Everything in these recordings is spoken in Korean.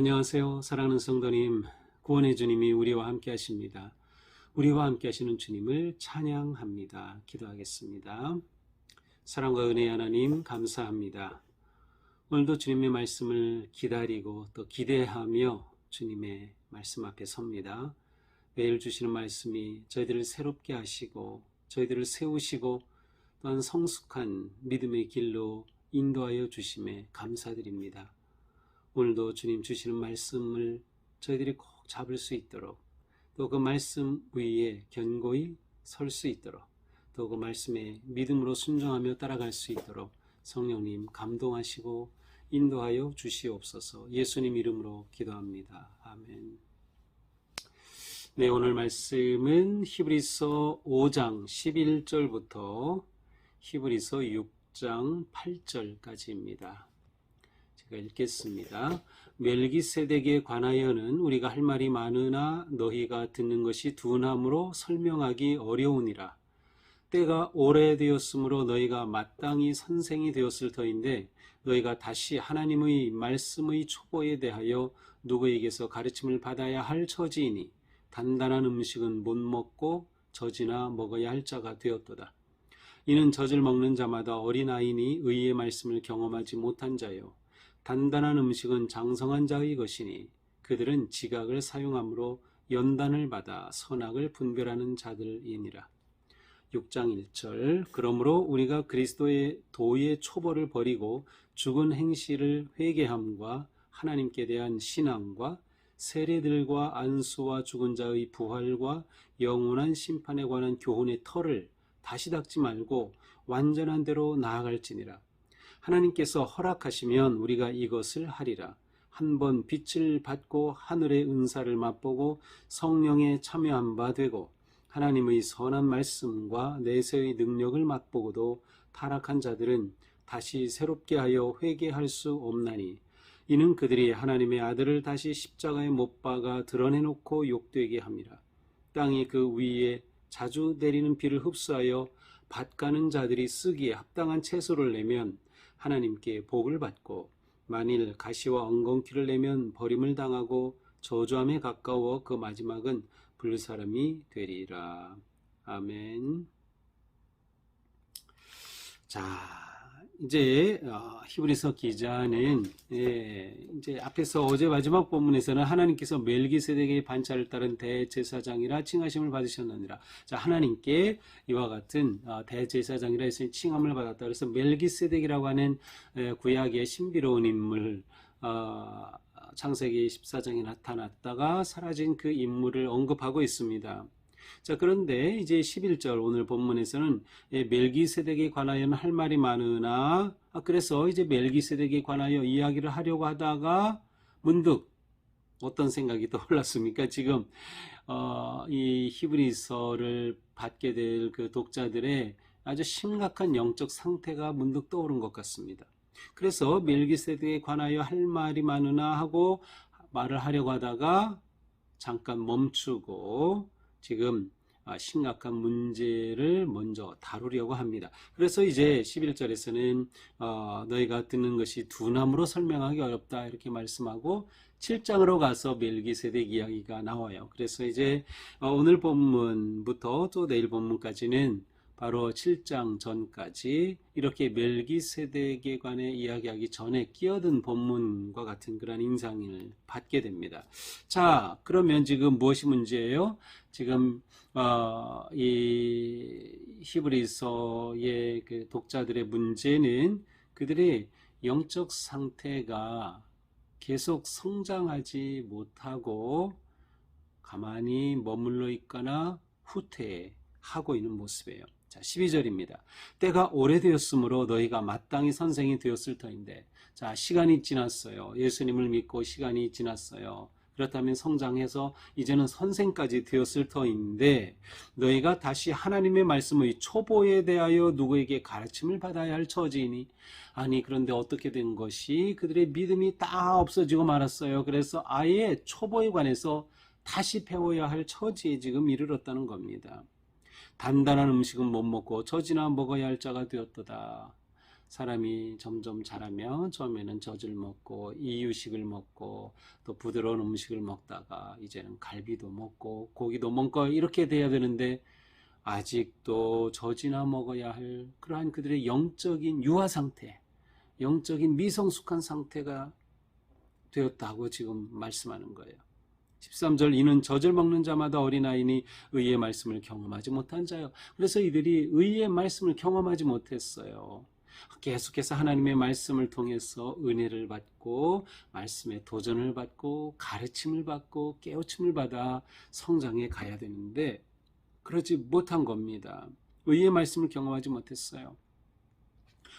안녕하세요. 사랑하는 성도님, 구원의 주님이 우리와 함께 하십니다. 우리와 함께 하시는 주님을 찬양합니다. 기도하겠습니다. 사랑과 은혜의 하나님 감사합니다. 오늘도 주님의 말씀을 기다리고 또 기대하며 주님의 말씀 앞에 섭니다. 매일 주시는 말씀이 저희들을 새롭게 하시고 저희들을 세우시고 또한 성숙한 믿음의 길로 인도하여 주심에 감사드립니다. 오늘도 주님 주시는 말씀을 저희들이 꼭 잡을 수 있도록, 또 그 말씀 위에 견고히 설 수 있도록, 또 그 말씀에 믿음으로 순종하며 따라갈 수 있도록 성령님 감동하시고 인도하여 주시옵소서. 예수님 이름으로 기도합니다. 아멘. 네, 오늘 말씀은 히브리서 5장 11절부터 히브리서 6장 8절까지입니다. 제가 읽겠습니다. 멜기세덱에 관하여는 우리가 할 말이 많으나 너희가 듣는 것이 둔함으로 설명하기 어려우니라. 때가 오래되었으므로 너희가 마땅히 선생이 되었을 터인데 너희가 다시 하나님의 말씀의 초보에 대하여 누구에게서 가르침을 받아야 할 처지이니 단단한 음식은 못 먹고 젖이나 먹어야 할 자가 되었도다. 이는 젖을 먹는 자마다 어린아이니 의의 말씀을 경험하지 못한 자요. 단단한 음식은 장성한 자의 것이니 그들은 지각을 사용함으로 연단을 받아 선악을 분별하는 자들이니라. 6장 1절 그러므로 우리가 그리스도의 도의 초보를 버리고 죽은 행실을 회개함과 하나님께 대한 신앙과 세례들과 안수와 죽은 자의 부활과 영원한 심판에 관한 교훈의 터를 다시 닦지 말고 완전한 대로 나아갈지니라. 하나님께서 허락하시면 우리가 이것을 하리라. 한번 빛을 받고 하늘의 은사를 맛보고 성령에 참여한 바 되고 하나님의 선한 말씀과 내세의 능력을 맛보고도 타락한 자들은 다시 새롭게 하여 회개할 수 없나니 이는 그들이 하나님의 아들을 다시 십자가에 못 박아 드러내놓고 욕되게 함이라. 땅이 그 위에 자주 내리는 비를 흡수하여 밭 가는 자들이 쓰기에 합당한 채소를 내면 하나님께 복을 받고 만일 가시와 엉겅퀴를 내면 버림을 당하고 저주함에 가까워 그 마지막은 불사람이 되리라. 아멘. 자, 이제 히브리서 기자는 이제 앞에서 어제 마지막 본문에서는 하나님께서 멜기세덱의 반차를 따른 대제사장이라 칭하심을 받으셨느니라. 자, 하나님께 이와 같은 대제사장이라 해서 칭함을 받았다. 그래서 멜기세덱이라고 하는 구약의 신비로운 인물, 창세기 14장에 나타났다가 사라진 그 인물을 언급하고 있습니다. 자, 그런데 이제 11절 오늘 본문에서는 멜기세덱에 관하여는 할 말이 많으나 그래서 이제 멜기세덱에 관하여 이야기를 하려고 하다가 문득 어떤 생각이 떠올랐습니까? 지금 이 히브리서를 받게 될 그 독자들의 아주 심각한 영적 상태가 문득 떠오른 것 같습니다. 그래서 멜기세덱에 관하여 할 말이 많으나 하고 말을 하려고 하다가 잠깐 멈추고 지금 심각한 문제를 먼저 다루려고 합니다. 그래서 이제 11절에서는 너희가 듣는 것이 둔함으로 설명하기 어렵다 이렇게 말씀하고 7장으로 가서 멜기세덱 이야기가 나와요. 그래서 이제 오늘 본문부터 또 내일 본문까지는 바로 7장 전까지 이렇게 멜기세덱에 관해 이야기하기 전에 끼어든 본문과 같은 그런 인상을 받게 됩니다. 자, 그러면 지금 무엇이 문제예요? 지금 이 히브리서의 그 독자들의 문제는 그들의 영적 상태가 계속 성장하지 못하고 가만히 머물러 있거나 후퇴하고 있는 모습이에요. 자, 12절입니다. 때가 오래되었으므로 너희가 마땅히 선생이 되었을 터인데, 자, 시간이 지났어요. 예수님을 믿고 시간이 지났어요. 그렇다면 성장해서 이제는 선생까지 되었을 터인데 너희가 다시 하나님의 말씀의 초보에 대하여 누구에게 가르침을 받아야 할 처지이니 아니 그런데 어떻게 된 것이 그들의 믿음이 다 없어지고 말았어요. 그래서 아예 초보에 관해서 다시 배워야 할 처지에 지금 이르렀다는 겁니다. 단단한 음식은 못 먹고 젖이나 먹어야 할 자가 되었도다. 사람이 점점 자라면 처음에는 젖을 먹고 이유식을 먹고 또 부드러운 음식을 먹다가 이제는 갈비도 먹고 고기도 먹고 이렇게 돼야 되는데 아직도 젖이나 먹어야 할 그러한 그들의 영적인 유아 상태, 영적인 미성숙한 상태가 되었다고 지금 말씀하는 거예요. 13절 이는 젖을 먹는 자마다 어린아이니 의의 말씀을 경험하지 못한 자요. 그래서 이들이 의의 말씀을 경험하지 못했어요. 계속해서 하나님의 말씀을 통해서 은혜를 받고 말씀에 도전을 받고 가르침을 받고 깨우침을 받아 성장해 가야 되는데 그러지 못한 겁니다. 의의 말씀을 경험하지 못했어요.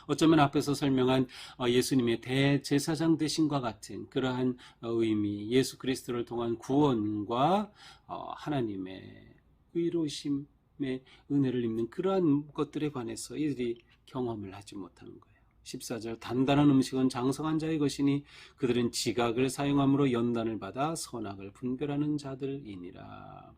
어쩌면 앞에서 설명한 예수님의 대제사장 되심과 같은 그러한 의미, 예수 그리스도를 통한 구원과 하나님의 의로우심의 은혜를 입는 그러한 것들에 관해서 이들이 경험을 하지 못하는 거예요. 14절 단단한 음식은 장성한 자의 것이니 그들은 지각을 사용함으로 연단을 받아 선악을 분별하는 자들이니라.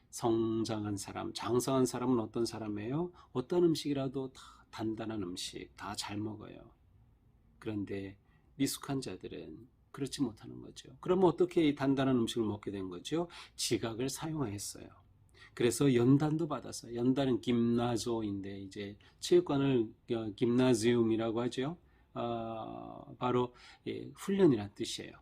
성장한 사람, 장성한 사람은 어떤 사람이에요? 어떤 음식이라도 다 단단한 음식 다 잘 먹어요. 그런데 미숙한 자들은 그렇지 못하는 거죠. 그러면 어떻게 이 단단한 음식을 먹게 된 거죠? 지각을 사용하였어요. 그래서 연단도 받았어요. 연단은 김나조인데 이제 체육관을 김나지움이라고 하죠. 바로 훈련이란 뜻이에요.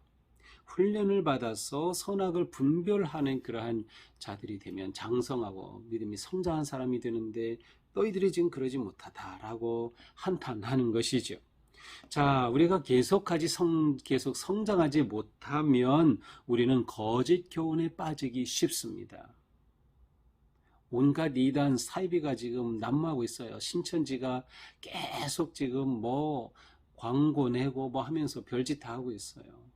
훈련을 받아서 선악을 분별하는 그러한 자들이 되면 장성하고 믿음이 성장한 사람이 되는데 너희들이 지금 그러지 못하다라고 한탄하는 것이죠. 자, 우리가 계속 성장하지 못하면 우리는 거짓 교훈에 빠지기 쉽습니다. 온갖 이단 사이비가 지금 난무하고 있어요. 신천지가 계속 지금 뭐 광고 내고 뭐 하면서 별짓 다 하고 있어요.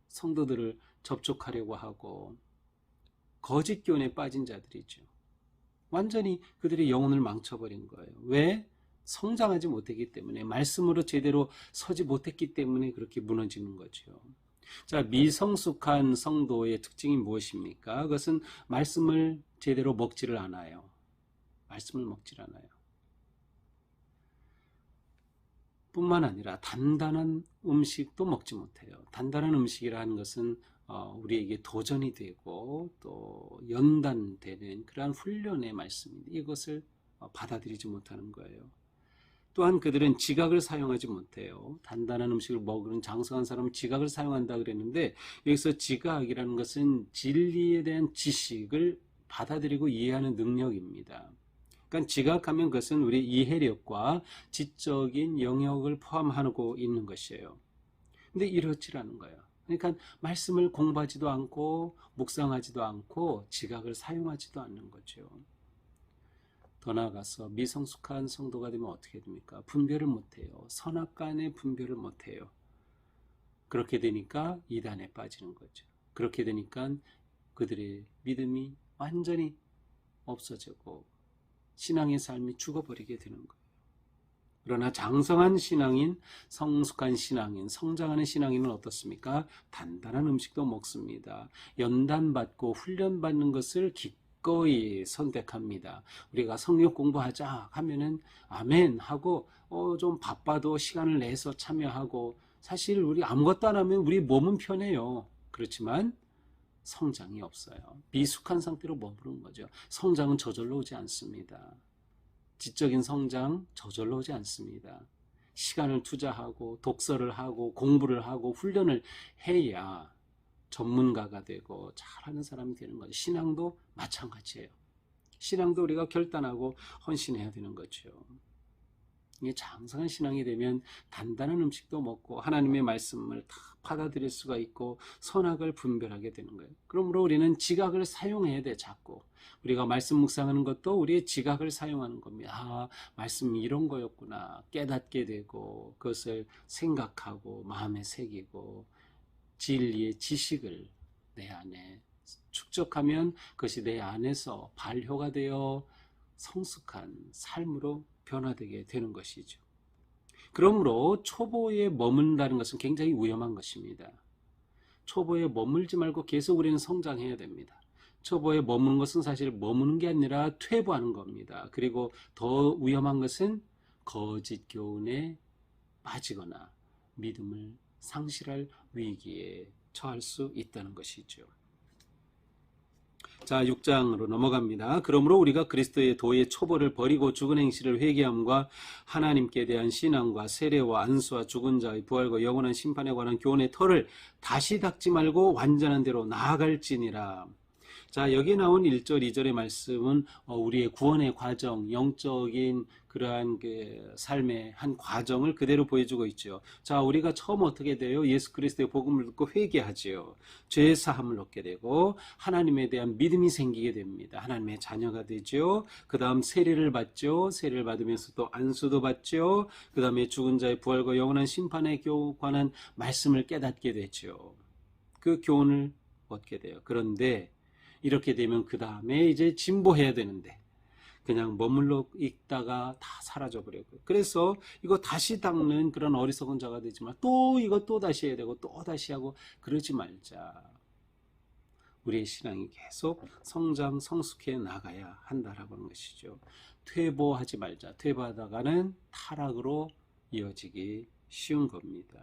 성도들을 접촉하려고 하고 거짓 교훈에 빠진 자들이죠. 완전히 그들의 영혼을 망쳐버린 거예요. 왜? 성장하지 못했기 때문에, 말씀으로 제대로 서지 못했기 때문에 그렇게 무너지는 거죠. 자, 미성숙한 성도의 특징이 무엇입니까? 그것은 말씀을 제대로 먹지를 않아요. 말씀을 먹질 않아요. 뿐만 아니라 단단한 음식도 먹지 못해요. 단단한 음식이라는 것은 우리에게 도전이 되고 또 연단되는 그러한 훈련의 말씀인데 이것을 받아들이지 못하는 거예요. 또한 그들은 지각을 사용하지 못해요. 단단한 음식을 먹는 장성한 사람은 지각을 사용한다 그랬는데 여기서 지각이라는 것은 진리에 대한 지식을 받아들이고 이해하는 능력입니다. 그러니까 지각하면 그것은 우리 이해력과 지적인 영역을 포함하고 있는 것이에요. 근데 이렇지 않은 거예요. 그러니까 말씀을 공부하지도 않고 묵상하지도 않고 지각을 사용하지도 않는 거죠. 더 나아가서 미성숙한 성도가 되면 어떻게 됩니까? 분별을 못해요. 선악간의 분별을 못해요. 그렇게 되니까 이단에 빠지는 거죠. 그렇게 되니까 그들의 믿음이 완전히 없어지고 신앙의 삶이 죽어버리게 되는 거예요. 그러나 장성한 신앙인, 성숙한 신앙인, 성장하는 신앙인은 어떻습니까? 단단한 음식도 먹습니다. 연단받고 훈련받는 것을 기꺼이 선택합니다. 우리가 성경 공부하자 하면은 아멘 하고 좀 바빠도 시간을 내서 참여하고 사실 우리 아무것도 안 하면 우리 몸은 편해요. 그렇지만 성장이 없어요. 미숙한 상태로 머무르는 거죠. 성장은 저절로 오지 않습니다. 지적인 성장 저절로 오지 않습니다. 시간을 투자하고 독서를 하고 공부를 하고 훈련을 해야 전문가가 되고 잘하는 사람이 되는 거죠. 신앙도 마찬가지예요. 신앙도 우리가 결단하고 헌신해야 되는 거죠. 이게 장성한 신앙이 되면 단단한 음식도 먹고 하나님의 말씀을 다 받아들일 수가 있고 선악을 분별하게 되는 거예요. 그러므로 우리는 지각을 사용해야 돼. 자꾸 우리가 말씀 묵상하는 것도 우리의 지각을 사용하는 겁니다. 아, 말씀이 이런 거였구나 깨닫게 되고 그것을 생각하고 마음에 새기고 진리의 지식을 내 안에 축적하면 그것이 내 안에서 발효가 되어 성숙한 삶으로 변화되게 되는 것이죠. 그러므로 초보에 머문다는 것은 굉장히 위험한 것입니다. 초보에 머물지 말고 계속 우리는 성장해야 됩니다. 초보에 머무는 것은 사실 머무는 게 아니라 퇴보하는 겁니다. 그리고 더 위험한 것은 거짓 교훈에 빠지거나 믿음을 상실할 위기에 처할 수 있다는 것이죠. 자, 6장으로 넘어갑니다. 그러므로 우리가 그리스도의 도의 초보를 버리고 죽은 행실을 회개함과 하나님께 대한 신앙과 세례와 안수와 죽은 자의 부활과 영원한 심판에 관한 교훈의 터를 다시 닦지 말고 완전한 대로 나아갈지니라. 자, 여기 나온 1절, 2절의 말씀은 우리의 구원의 과정, 영적인 그러한 그 삶의 한 과정을 그대로 보여주고 있죠. 자, 우리가 처음 어떻게 돼요? 예수 그리스도의 복음을 듣고 회개하지요. 죄 사함을 얻게 되고 하나님에 대한 믿음이 생기게 됩니다. 하나님의 자녀가 되죠. 그 다음 세례를 받죠. 세례를 받으면서 또 안수도 받죠. 그 다음에 죽은 자의 부활과 영원한 심판에 관한 말씀을 깨닫게 되죠. 그 교훈을 얻게 돼요. 그런데 이렇게 되면 그 다음에 이제 진보해야 되는데 그냥 머물러 있다가 다 사라져버리고, 그래서 이거 다시 닦는 그런 어리석은 자가 되지만 또 이거 또 다시 해야 되고 또 다시 하고 그러지 말자. 우리의 신앙이 계속 성장 성숙해 나가야 한다라고 하는 것이죠. 퇴보하지 말자. 퇴보하다가는 타락으로 이어지기 쉬운 겁니다.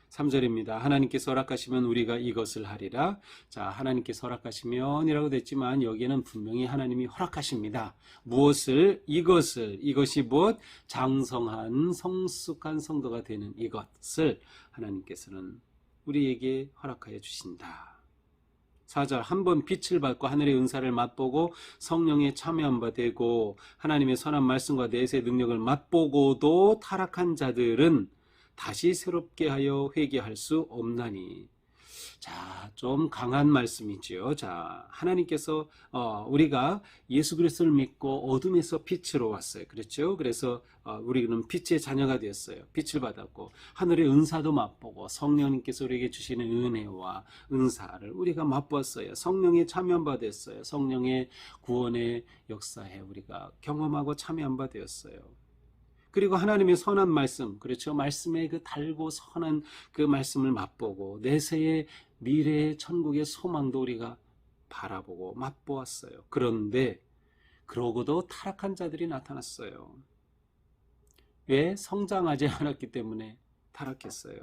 3절입니다. 하나님께서 허락하시면 우리가 이것을 하리라. 자, 하나님께서 허락하시면 이라고 됐지만 여기에는 분명히 하나님이 허락하십니다. 무엇을? 이것이 무엇? 장성한 성숙한 성도가 되는 이것을 하나님께서는 우리에게 허락하여 주신다. 4절, 한번 빛을 받고 하늘의 은사를 맛보고 성령에 참여한 바 되고 하나님의 선한 말씀과 내세의 능력을 맛보고도 타락한 자들은 다시 새롭게 하여 회개할 수 없나니. 자, 좀 강한 말씀이지요. 자, 하나님께서 우리가 예수 그리스도를 믿고 어둠에서 빛으로 왔어요. 그렇죠? 그래서 우리는 빛의 자녀가 되었어요. 빛을 받았고 하늘의 은사도 맛보고 성령님께서 우리에게 주시는 은혜와 은사를 우리가 맛보았어요. 성령에 참여한 바 됐어요. 성령의 구원의 역사에 우리가 경험하고 참여한 바 되었어요. 그리고 하나님의 선한 말씀, 그렇죠? 말씀의 그 달고 선한 그 말씀을 맛보고 내세의 미래의 천국의 소망도 우리가 바라보고 맛보았어요. 그런데 그러고도 타락한 자들이 나타났어요. 왜? 성장하지 않았기 때문에 타락했어요.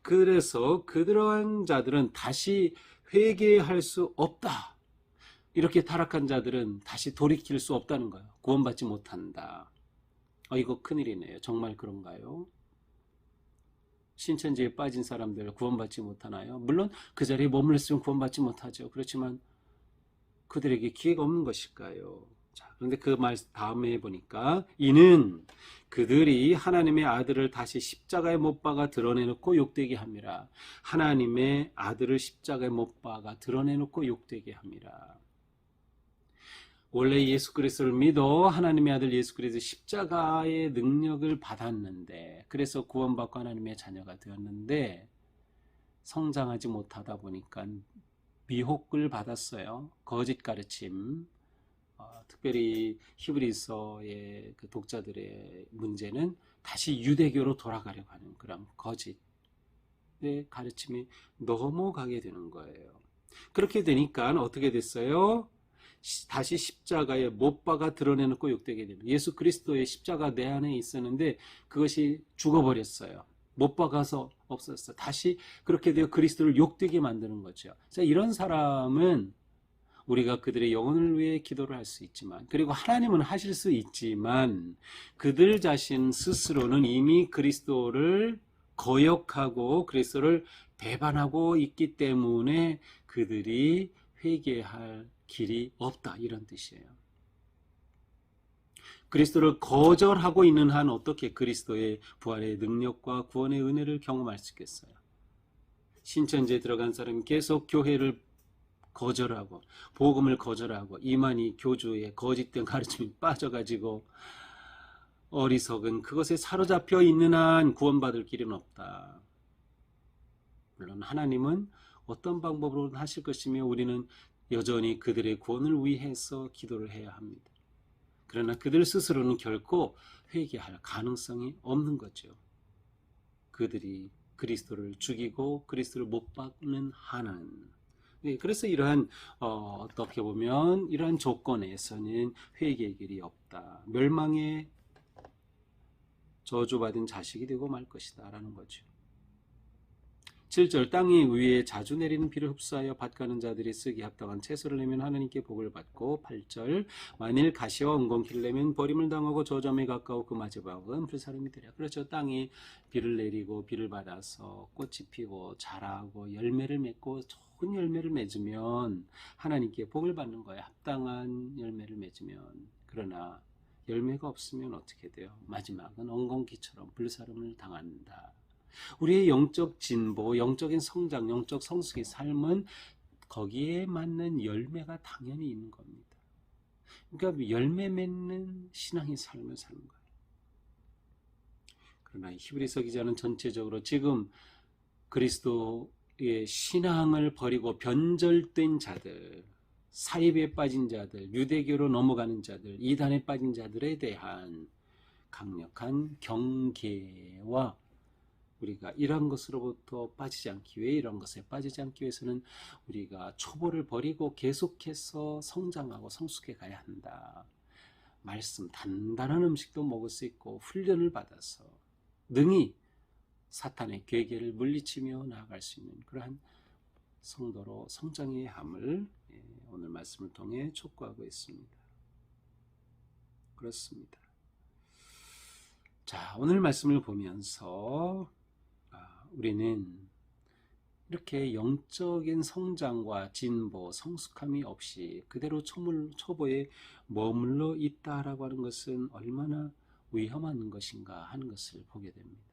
그래서 그러한 자들은 다시 회개할 수 없다. 이렇게 타락한 자들은 다시 돌이킬 수 없다는 거예요. 구원받지 못한다. 이거 큰일이네요. 정말 그런가요? 신천지에 빠진 사람들 구원받지 못하나요? 물론 그 자리에 머물렀으면 구원받지 못하죠. 그렇지만 그들에게 기회가 없는 것일까요? 자, 그런데 그 말 다음에 보니까 이는 그들이 하나님의 아들을 다시 십자가에 못 박아 드러내놓고 욕되게 함이라. 하나님의 아들을 십자가에 못 박아 드러내놓고 욕되게 함이라. 원래 예수 그리스도를 믿어 하나님의 아들 예수 그리스도 십자가의 능력을 받았는데, 그래서 구원받고 하나님의 자녀가 되었는데 성장하지 못하다 보니까 미혹을 받았어요. 거짓 가르침. 특별히 히브리서의 그 독자들의 문제는 다시 유대교로 돌아가려고 하는 그런 거짓의 가르침이 넘어가게 되는 거예요. 그렇게 되니까 어떻게 됐어요? 다시 십자가에 못 박아 드러내놓고 욕되게 됩니다. 예수 그리스도의 십자가 내 안에 있었는데 그것이 죽어버렸어요. 못 박아서 없었어요. 다시 그렇게 되어 그리스도를 욕되게 만드는 거죠. 그래서 이런 사람은 우리가 그들의 영혼을 위해 기도를 할 수 있지만, 그리고 하나님은 하실 수 있지만 그들 자신 스스로는 이미 그리스도를 거역하고 그리스도를 배반하고 있기 때문에 그들이 회개할 길이 없다, 이런 뜻이에요. 그리스도를 거절하고 있는 한 어떻게 그리스도의 부활의 능력과 구원의 은혜를 경험할 수 있겠어요? 신천지에 들어간 사람이 계속 교회를 거절하고 복음을 거절하고 이만희 교주의 거짓된 가르침에 빠져가지고 어리석은 그것에 사로잡혀 있는 한 구원받을 길은 없다. 물론 하나님은 어떤 방법으로든 하실 것이며 우리는 여전히 그들의 구원을 위해서 기도를 해야 합니다. 그러나 그들 스스로는 결코 회개할 가능성이 없는 거죠. 그들이 그리스도를 죽이고 그리스도를 못 박는 한은 네, 그래서 이러한 어떻게 보면 이러한 조건에서는 회개의 길이 없다. 멸망의 저주받은 자식이 되고 말 것이다 라는 거죠. 7절 땅이 위에 자주 내리는 비를 흡수하여 밭가는 자들이 쓰기 합당한 채소를 내면 하나님께 복을 받고 8절 만일 가시와 은공키를 내면 버림을 당하고 저점에 가까워 그 마지막은 불사름이 되랴. 그렇죠. 땅이 비를 내리고 비를 받아서 꽃이 피고 자라고 열매를 맺고 좋은 열매를 맺으면 하나님께 복을 받는 거예요. 합당한 열매를 맺으면. 그러나 열매가 없으면 어떻게 돼요? 마지막은 엉겅퀴처럼 불사름을 당한다. 우리의 영적 진보, 영적인 성장, 영적 성숙의 삶은 거기에 맞는 열매가 당연히 있는 겁니다. 그러니까 열매 맺는 신앙의 삶을 사는 거예요. 그러나 히브리서 기자는 전체적으로 지금 그리스도의 신앙을 버리고 변절된 자들, 사입에 빠진 자들, 유대교로 넘어가는 자들, 이단에 빠진 자들에 대한 강력한 경계와 우리가 이런 것으로부터 빠지지 않기 위해 이런 것에 빠지지 않기 위해서는 우리가 초보를 버리고 계속해서 성장하고 성숙해 가야 한다. 말씀 단단한 음식도 먹을 수 있고 훈련을 받아서 능히 사탄의 괴계를 물리치며 나아갈 수 있는 그러한 성도로 성장해야 함을 오늘 말씀을 통해 촉구하고 있습니다. 그렇습니다. 자, 오늘 말씀을 보면서 우리는 이렇게 영적인 성장과 진보, 성숙함이 없이 그대로 초보에 머물러 있다라고 하는 것은 얼마나 위험한 것인가 하는 것을 보게 됩니다.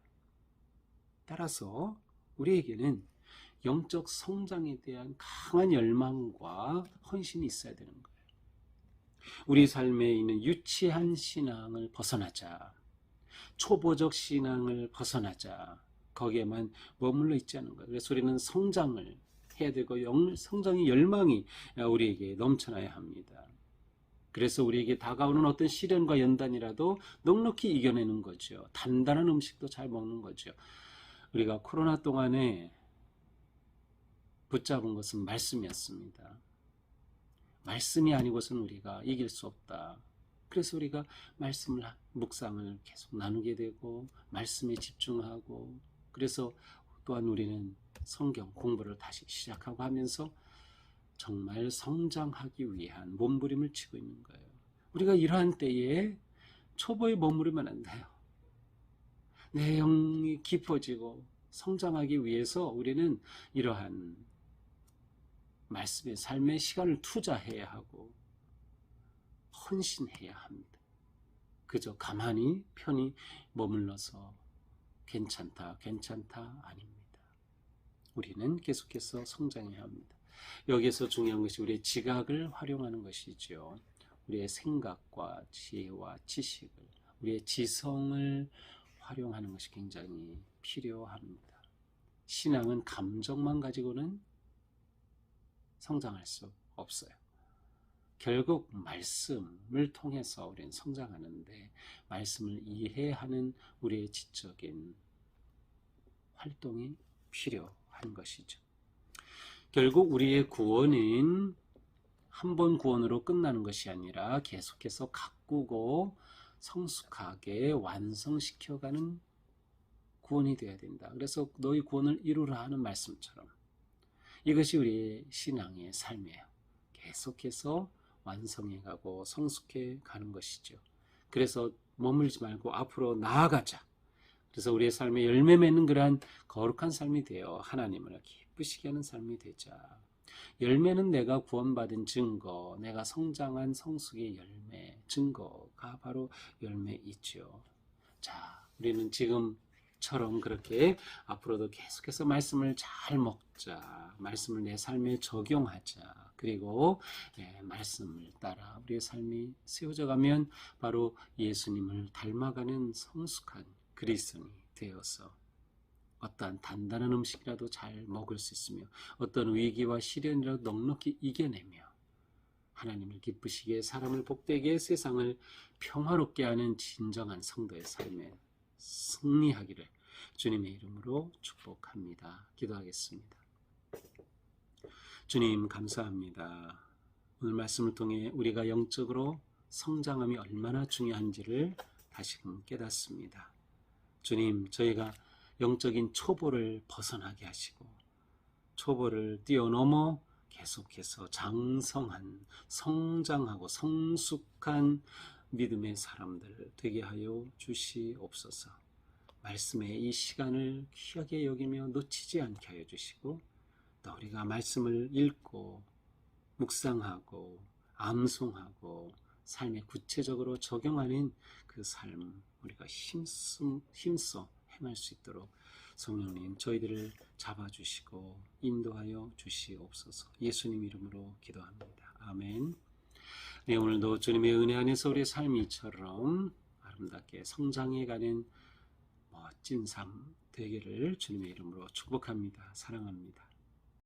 따라서 우리에게는 영적 성장에 대한 강한 열망과 헌신이 있어야 되는 거예요. 우리 삶에 있는 유치한 신앙을 벗어나자. 초보적 신앙을 벗어나자. 거기에만 머물러 있지 않은 거예요. 그래서 우리는 성장을 해야 되고 성장의 열망이 우리에게 넘쳐나야 합니다. 그래서 우리에게 다가오는 어떤 시련과 연단이라도 넉넉히 이겨내는 거죠. 단단한 음식도 잘 먹는 거죠. 우리가 코로나 동안에 붙잡은 것은 말씀이었습니다. 말씀이 아니고서는 우리가 이길 수 없다. 그래서 우리가 말씀을 묵상을 계속 나누게 되고 말씀에 집중하고 그래서 또한 우리는 성경 공부를 다시 시작하고 하면서 정말 성장하기 위한 몸부림을 치고 있는 거예요. 우리가 이러한 때에 초보에 머무르면 안 돼요. 내 영이 깊어지고 성장하기 위해서 우리는 이러한 말씀의 삶의 시간을 투자해야 하고 헌신해야 합니다. 그저 가만히 편히 머물러서 괜찮다 아닙니다. 우리는 계속해서 성장해야 합니다. 여기에서 중요한 것이 우리의 지각을 활용하는 것이죠. 우리의 생각과 지혜와 지식을, 우리의 지성을 활용하는 것이 굉장히 필요합니다. 신앙은 감정만 가지고는 성장할 수 없어요. 결국 말씀을 통해서 우리는 성장하는데 말씀을 이해하는 우리의 지적인 활동이 필요한 것이죠. 결국 우리의 구원은 한 번 구원으로 끝나는 것이 아니라 계속해서 가꾸고 성숙하게 완성시켜가는 구원이 되어야 된다. 그래서 너희 구원을 이루라 하는 말씀처럼 이것이 우리의 신앙의 삶이에요. 계속해서 완성해가고 성숙해 가는 것이죠. 그래서 머물지 말고 앞으로 나아가자. 그래서 우리의 삶에 열매 맺는 그러한 거룩한 삶이 되어 하나님을 기쁘시게 하는 삶이 되자. 열매는 내가 구원받은 증거, 내가 성장한 성숙의 열매, 증거가 바로 열매이죠. 자, 우리는 지금처럼 그렇게 앞으로도 계속해서 말씀을 잘 먹자. 말씀을 내 삶에 적용하자. 그리고 말씀을 따라 우리의 삶이 세워져 가면 바로 예수님을 닮아가는 성숙한 그리스도인이 되어서 어떠한 단단한 음식이라도 잘 먹을 수 있으며 어떤 위기와 시련이라도 넉넉히 이겨내며 하나님을 기쁘시게 사람을 복되게 세상을 평화롭게 하는 진정한 성도의 삶에 승리하기를 주님의 이름으로 축복합니다. 기도하겠습니다. 주님 감사합니다. 오늘 말씀을 통해 우리가 영적으로 성장함이 얼마나 중요한지를 다시금 깨닫습니다. 주님, 저희가 영적인 초보를 벗어나게 하시고 초보를 뛰어넘어 계속해서 장성한, 성장하고 성숙한 믿음의 사람들 되게 하여 주시옵소서. 말씀의 이 시간을 귀하게 여기며 놓치지 않게 하여 주시고 또 우리가 말씀을 읽고 묵상하고 암송하고 삶에 구체적으로 적용하는 그 삶 우리가 힘써 행할 수 있도록 성령님 저희들을 잡아주시고 인도하여 주시옵소서. 예수님 이름으로 기도합니다. 아멘. 네, 오늘도 주님의 은혜 안에서 우리의 삶이 이처럼 아름답게 성장해가는 멋진 삶 되기를 주님의 이름으로 축복합니다. 사랑합니다.